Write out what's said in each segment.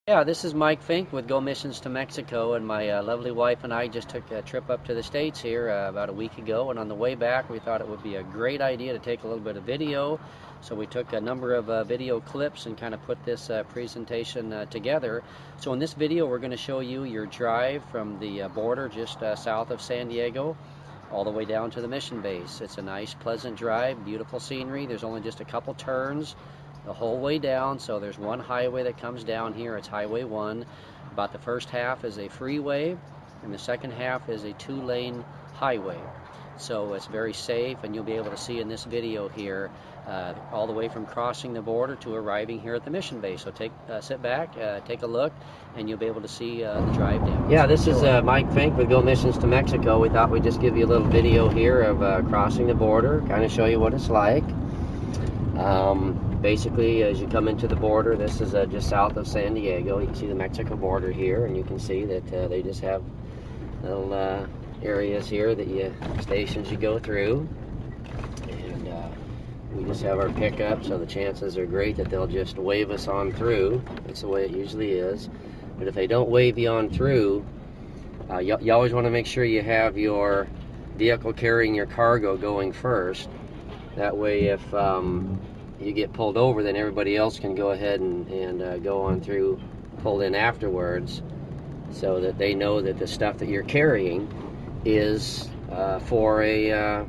Yeah, this is Mike Fink with Go Missions to Mexico, and my lovely wife and I just took a trip up to the States here about a week ago, and on the way back we thought it would be a great idea to take a little bit of video. So we took a number of video clips and kind of put this presentation together. So in this video we're going to show you your drive from the border just south of San Diego all the way down to the mission base. It's a nice, pleasant drive, beautiful scenery. There's only just a couple turns the whole way down, so there's one highway that comes down here. It's Highway 1. About the first half is a freeway, and the second half is a two-lane highway. So it's very safe, and you'll be able to see in this video here all the way from crossing the border to arriving here at the mission base. So sit back, take a look, and you'll be able to see the drive down. Yeah, this is Mike Fink with Go Missions to Mexico. We thought we'd just give you a little video here of crossing the border, kind of show you what it's like. Basically, as you come into the border, this is just south of San Diego. You can see the Mexico border here, and you can see that they just have little areas here stations you go through. And we just have our pickup, so the chances are great that they'll just wave us on through. That's the way it usually is. But if they don't wave you on through, you always want to make sure you have your vehicle carrying your cargo going first. That way, if you get pulled over, then everybody else can go ahead and go on through, pulled in afterwards, so that they know that the stuff that you're carrying is for a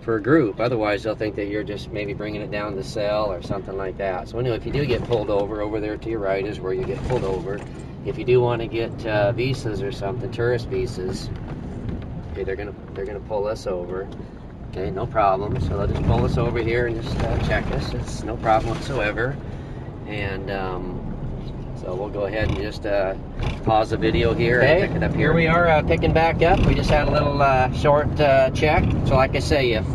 group. Otherwise, they'll think that you're just maybe bringing it down to sell or something like that. So anyway, if you do get pulled over there to your right is where you get pulled over. If you do want to get visas or something, tourist visas, okay, they're gonna pull us over. Okay, no problem. So they'll just pull us over here and just check us. It's no problem whatsoever. And so we'll go ahead and just pause the video here and pick it up here. Here we are picking back up. We just had a little short check. So like I say, if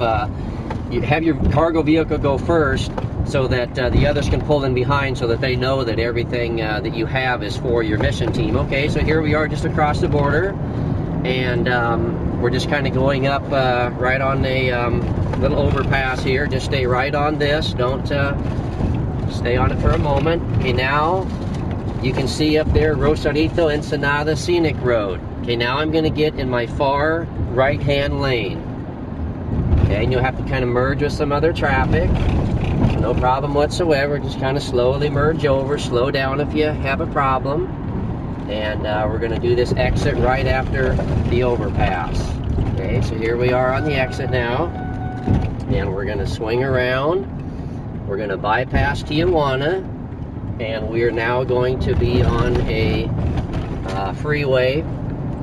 you have your cargo vehicle go first so that the others can pull in behind so that they know that everything that you have is for your mission team. Okay, so here we are just across the border. And we're just kind of going up right on a little overpass here. Just stay right on this. Don't stay on it for a moment. Okay, now you can see up there Rosarito Ensenada Scenic Road. Okay, now I'm going to get in my far right-hand lane. Okay, and you'll have to kind of merge with some other traffic. No problem whatsoever. Just kind of slowly merge over. Slow down if you have a problem. And we're going to do this exit right after the overpass. Okay, so here we are on the exit now. And we're going to swing around. We're going to bypass Tijuana. And we are now going to be on a freeway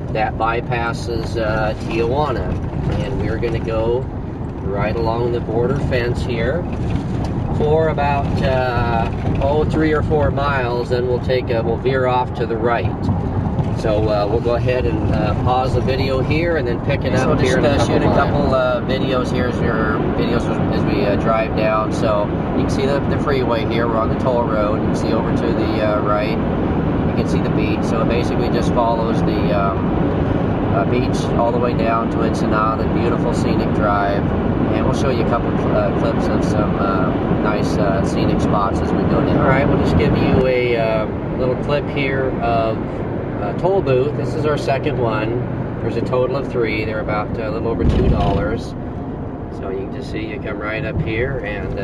that bypasses Tijuana. And we're going to go right along the border fence here for about 3 or 4 miles. Then we'll veer off to the right. So we'll go ahead and pause the video here and then pick it up here. Just shoot a couple videos here as we drive down. So you can see the freeway here. We're on the toll road. You can see over to the right. You can see the beach. So it basically just follows the beach all the way down to Ensenada. Beautiful scenic drive. And we'll show you a couple clips of some nice scenic spots as we go down. All right, we'll just give you a little clip here of toll booth. This is our second one. There's a total of 3. They're about a little over $2. So you can just see, you come right up here and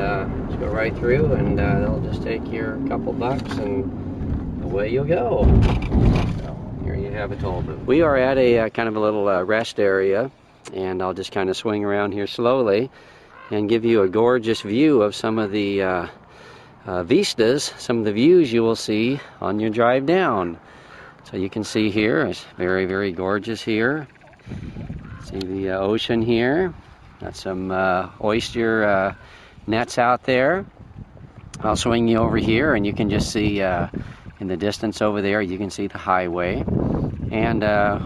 just go right through, and they'll just take your couple bucks and away you'll go. So here you have a toll booth. We are at a kind of a little rest area. And I'll just kind of swing around here slowly and give you a gorgeous view of some of the vistas, some of the views you will see on your drive down. So you can see here, it's very, very gorgeous here. See the ocean here. Got some oyster nets out there. I'll swing you over here and you can just see in the distance over there, you can see the highway. And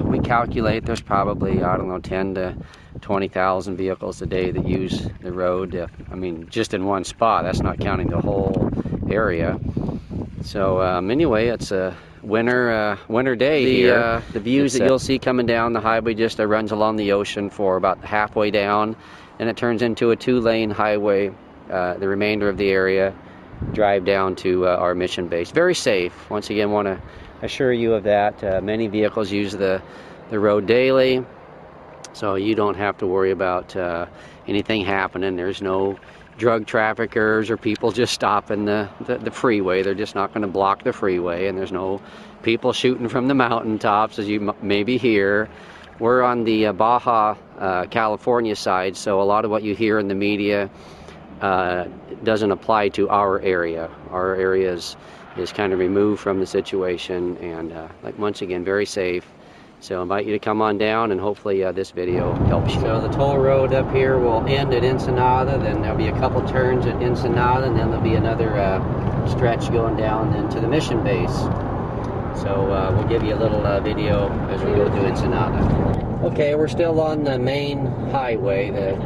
we calculate there's probably, I don't know, 10 to 20,000 vehicles a day that use the road. I mean, just in one spot. That's not counting the whole area. So anyway, it's a winter day here. The views that you'll see coming down the highway just runs along the ocean for about halfway down, and it turns into a 2-lane highway the remainder of the area. drive down to our mission base. Very safe. Once again, want to assure you of that. Many vehicles use the road daily, so you don't have to worry about anything happening. There's no drug traffickers or people just stopping the freeway. They're just not going to block the freeway, and there's no people shooting from the mountaintops, as you maybe hear. We're on the Baja, California side, so a lot of what you hear in the media doesn't apply to our area. Our area is kind of removed from the situation, and like once again, very safe. So I invite you to come on down, and hopefully this video helps you. So the toll road up here will end at Ensenada, then there'll be a couple turns at Ensenada, and then there'll be another stretch going down into the mission base. So we'll give you a little video as we go through Ensenada. Okay, we're still on the main highway. The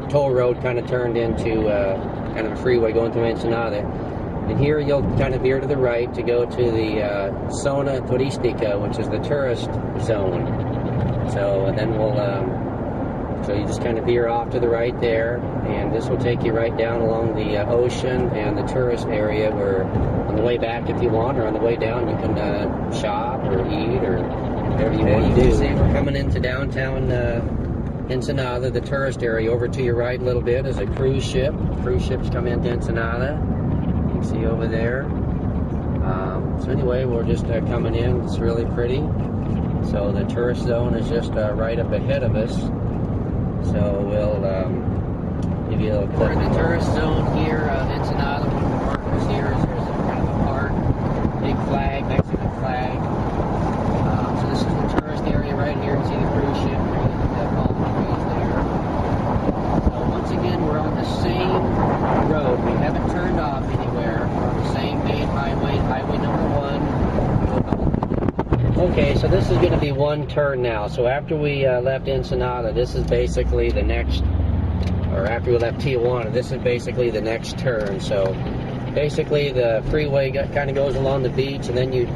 toll road kind of turned into kind of a freeway going through Ensenada. And here you'll kind of veer to the right to go to the Zona Turística, which is the tourist zone. So then so you just kind of veer off to the right there, and this will take you right down along the ocean and the tourist area, where on the way back, if you want, or on the way down, you can shop or eat or whatever you want to do. See, we're coming into downtown Ensenada, the tourist area. Over to your right a little bit is a cruise ship. Cruise ships come into Ensenada. See over there. So anyway, we're just coming in. It's really pretty. So the tourist zone is just right up ahead of us. So we'll give you a clip. We're in the tourist zone here of Ensenada. One of the markers here is there's a kind of a park, big flag, Mexican flag. So this is the tourist area right here. You see the cruise ship. All the trees there. So once again, we're on the same road. We haven't turned off anywhere. We're on the same main highway, highway number 1. Okay, so this is going to be one turn now. So after we left Ensenada, this is basically the next, or after we left Tijuana, this is basically the next turn. So basically the freeway kind of goes along the beach, and then you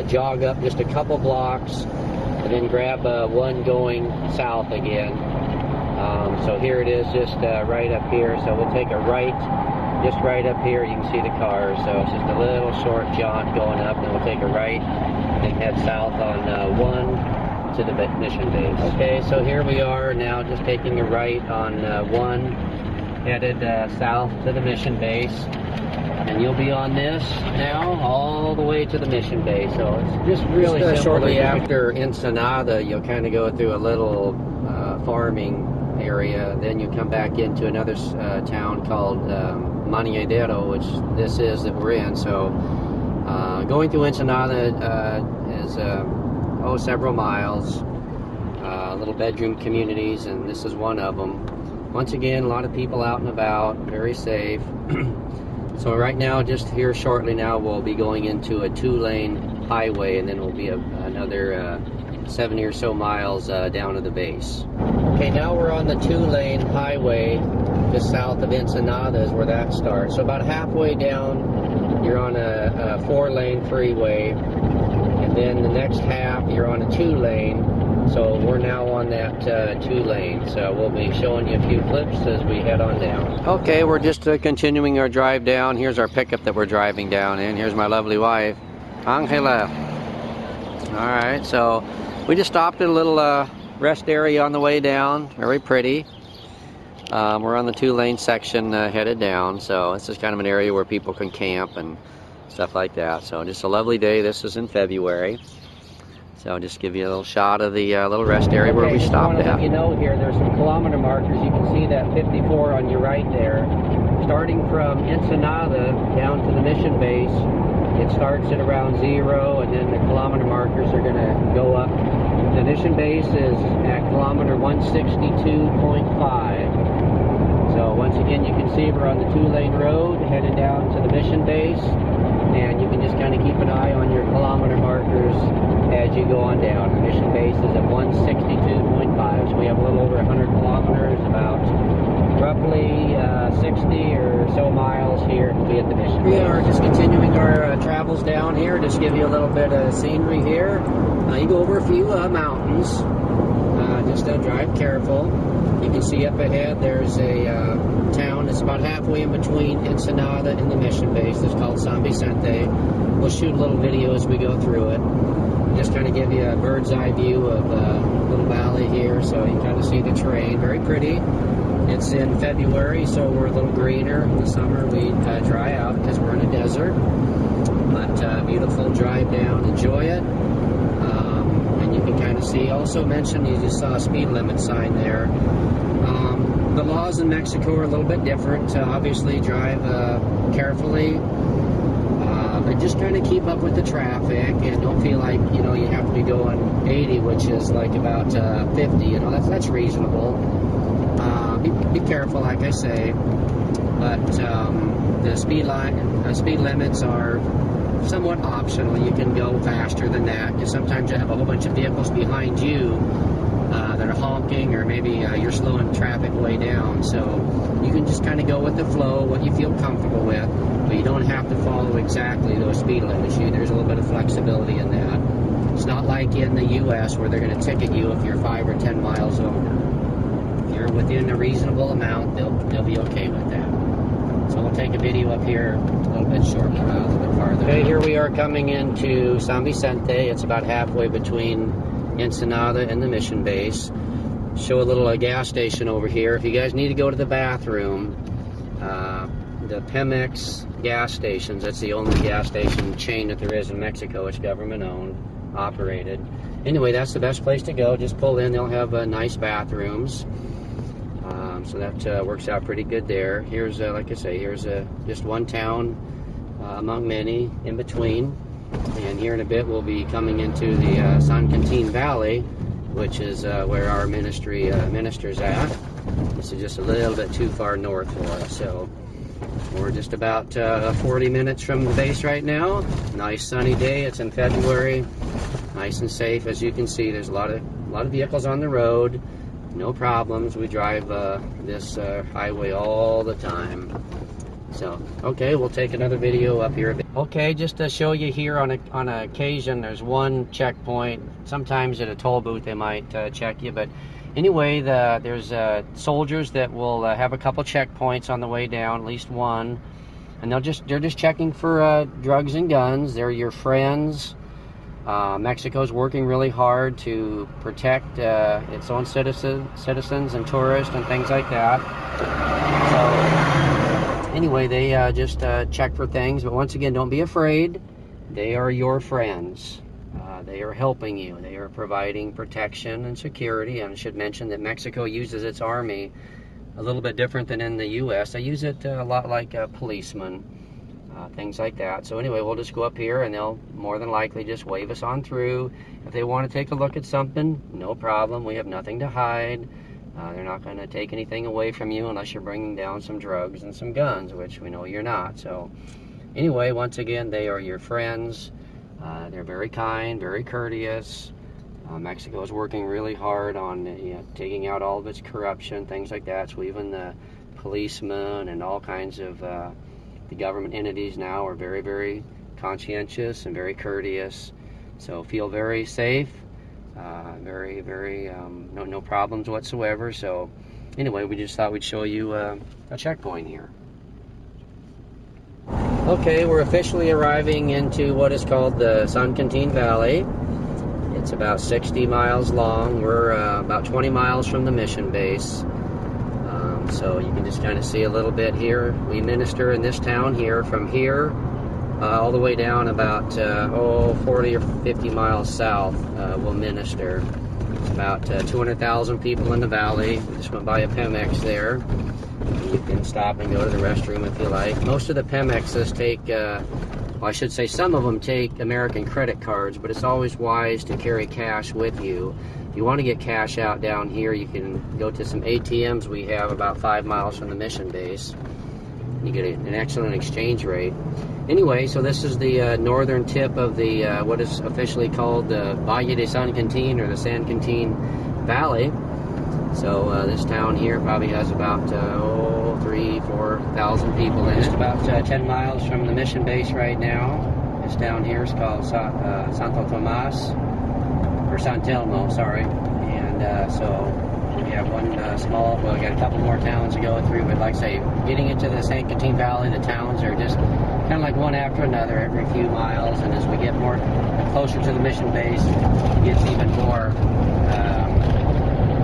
jog up just a couple blocks, and then grab one going south again. So here it is, just right up here. So we'll take a right, just right up here. You can see the cars. So it's just a little short jaunt going up, and we'll take a right and head south on 1 to the mission base. Okay, so here we are now, just taking a right on 1, headed south to the mission base. And you'll be on this now all the way to the mission base. So it's just really simple. Shortly after Ensenada, you'll kind of go through a little farming area. Then you come back into another town called Monedero, which this is that we're in. So going through Ensenada is several miles. Little bedroom communities, and this is one of them. Once again, a lot of people out and about, very safe. So right now, just here shortly now, we'll be going into a 2-lane highway, and then we'll be another 70 or so miles down to the base. Okay, now we're on the 2-lane highway just south of Ensenada is where that starts. So about halfway down, you're on a 4-lane freeway, and then the next half, you're on a 2-lane. So we're now on that 2-lane. So we'll be showing you a few clips as we head on down. Okay, we're just continuing our drive down. Here's our pickup that we're driving down in. Here's my lovely wife, Angela. All right, so we just stopped at a little rest area on the way down. Very pretty. We're on the 2-lane section headed down. So this is kind of an area where people can camp and stuff like that. So just a lovely day. This is in February. So I'll just give you a little shot of the little rest area where we stopped at. Let you know here, there's some kilometer markers. You can see that 54 on your right there. Starting from Ensenada down to the mission base, it starts at around 0, and then the kilometer markers are going to go up. The mission base is at kilometer 162.5. So once again, you can see we're on the 2-lane road headed down to the mission base, and you can just kind of keep an eye on your kilometer markers as you go on down. The mission base is at 162.5, so we have a little over 100 kilometers, about roughly 60 or so miles here to be at the mission base. We are just continuing our travels down here. Just give you a little bit of scenery here. You go over a few mountains. Just drive careful. You can see up ahead there's a town that's about halfway in between Ensenada and the mission base. It's called San Vicente. We'll shoot a little video as we go through it. Just kind of give you a bird's eye view of a little valley here, so you kind of see the terrain. Very pretty. It's in February, so we're a little greener. In the summer we dry out because we're in a desert. But beautiful drive down. Enjoy it. And you can kind of see, also mentioned, you just saw a speed limit sign there. The laws in Mexico are a little bit different. Obviously drive carefully. But just kind of keep up with the traffic and don't feel like, you know, you have to be going 80, which is like about 50, you know, that's reasonable. Be careful, like I say. But the speed limits are somewhat optional. You can go faster than that, because sometimes you have a whole bunch of vehicles behind you that are honking, or maybe you're slowing traffic way down. So you can just kind of go with the flow, what you feel comfortable with, but you don't have to follow exactly those speed limits. There's a little bit of flexibility in that. It's not like in the U.S. where they're going to ticket you if you're 5 or 10 miles over. If you're within a reasonable amount, they'll be okay with that. So we'll take a video up here a little bit shorter, a little bit farther. Okay, here we are coming into San Vicente. It's about halfway between Ensenada and the mission base. Show a little gas station over here. If you guys need to go to the bathroom, the Pemex gas stations, that's the only gas station chain that there is in Mexico. It's government owned, operated. Anyway, that's the best place to go. Just pull in. They'll have nice bathrooms. So that works out pretty good there. Here's, like I say, here's just one town among many in between. And here in a bit we'll be coming into the San Quintin Valley, which is where our ministry ministers at. This is just a little bit too far north for us. So we're just about 40 minutes from the base right now. Nice sunny day. It's in February. Nice and safe. As you can see, there's a lot of vehicles on the road. No problems. We drive this highway all the time. So, okay, we'll take another video up here a bit. Okay, just to show you here on occasion, there's one checkpoint. Sometimes at a toll booth they might check you, but anyway, there's soldiers that will have a couple checkpoints on the way down, at least one, and they're just checking for drugs and guns. They're your friends. Mexico's working really hard to protect its own citizens and tourists and things like that. So anyway, they just check for things, but once again, don't be afraid. They are your friends. They are helping you. They are providing protection and security. And I should mention that Mexico uses its army a little bit different than in the U.S. They use it a lot like policemen. Things like that. So anyway, we'll just go up here and they'll more than likely just wave us on through. If they want to take a look at something, no problem. We have nothing to hide. They're not going to take anything away from you unless you're bringing down some drugs and some guns, which we know you're not. So anyway, once again, they are your friends. They're very kind, very courteous. Mexico is working really hard on taking out all of its corruption, things like that. So even the policemen and all kinds of the government entities now are very, very conscientious and very courteous. So feel very safe, very, very, no problems whatsoever. So anyway, we just thought we'd show you a checkpoint here. Okay, we're officially arriving into what is called the San Quintin Valley. It's about 60 miles long. We're about 20 miles from the mission base. So you can just kind of see a little bit here. We minister in this town here. From here all the way down about 40 or 50 miles south, we'll minister. It's about 200,000 people in the valley. We just went by a Pemex there. You can stop and go to the restroom if you like. Most of the Pemexes take, well, I should say some of them take American credit cards, but it's always wise to carry cash with you. If you want to get cash out down here, you can go to some ATMs we have about 5 miles from the mission base. You get an excellent exchange rate. Anyway, so this is the northern tip of the what is officially called the Valle de San Quintin, or the San Quintin Valley. So this town here probably has about 3,000-4,000 people in it. It's about 10 miles from the mission base right now. This town here is called Santo Tomas, or San Telmo, sorry. And so we have one small, well, we got a couple more towns to go through, but like I say, getting into the St. Catine Valley, the towns are just kind of like one after another every few miles, and as we get more closer to the mission base, it gets even more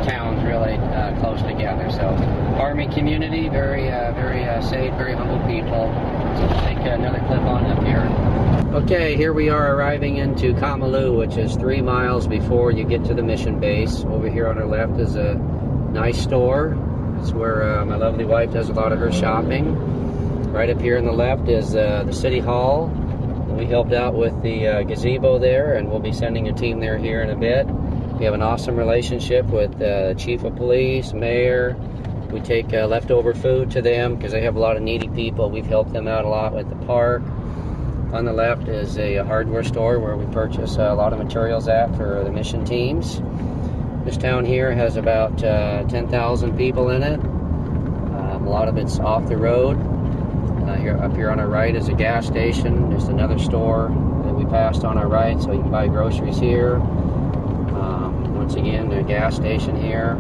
towns really close together. So farming community, very safe, very humble people. So let's take another clip on up here. Okay, here we are arriving into Kamalu, which is 3 miles before you get to the mission base. Over here on our left is a nice store. It's where my lovely wife does a lot of her shopping. Right up here on the left is the City Hall. We helped out with the gazebo there, and we'll be sending a team there here in a bit. We have an awesome relationship with the Chief of Police, Mayor. We take leftover food to them because they have a lot of needy people. We've helped them out a lot with the park. On the left is a hardware store where we purchase a lot of materials at for the mission teams. This town here has about 10,000 people in it. A lot of it's off the road. Up here on our right is a gas station. There's another store that we passed on our right, so you can buy groceries here. Once again, a gas station here.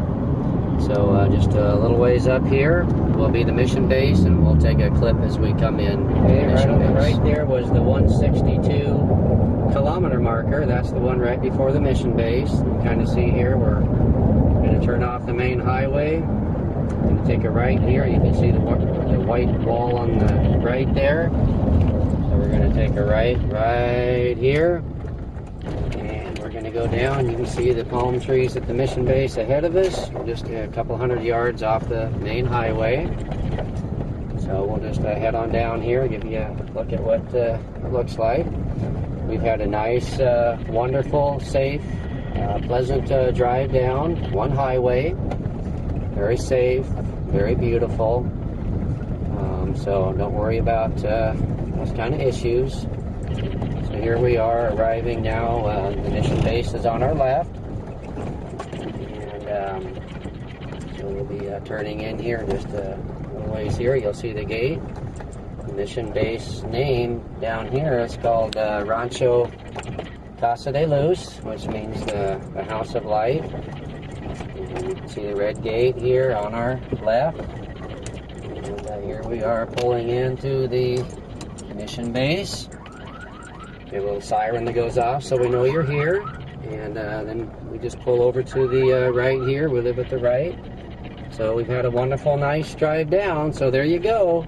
So just a little ways up here will be the mission base, and we'll take a clip as we come in. Okay, right there was the 162-kilometer marker. That's the one right before the mission base. You can kind of see here we're going to turn off the main highway. Going to take a right here. You can see the white wall on the right there. So we're going to take a right here. And we're going to go down. You can see the palm trees at the mission base ahead of us. We're just a couple hundred yards off the main highway. So we'll just head on down here, give you a look at what it looks like. We've had a nice, wonderful, safe, pleasant drive down one highway. Very safe, very beautiful. So don't worry about those kind of issues. So here we are arriving now. The mission base is on our left. And so we'll be turning in here just a little ways here. You'll see the gate. The mission base name down here is called Rancho Casa de Luz, which means the House of Light. And you can see the red gate here on our left. And here we are pulling into the mission base. We have a little siren that goes off so we know you're here. And then we just pull over to the right here. We live at the right. So we've had a wonderful, nice drive down. So there you go.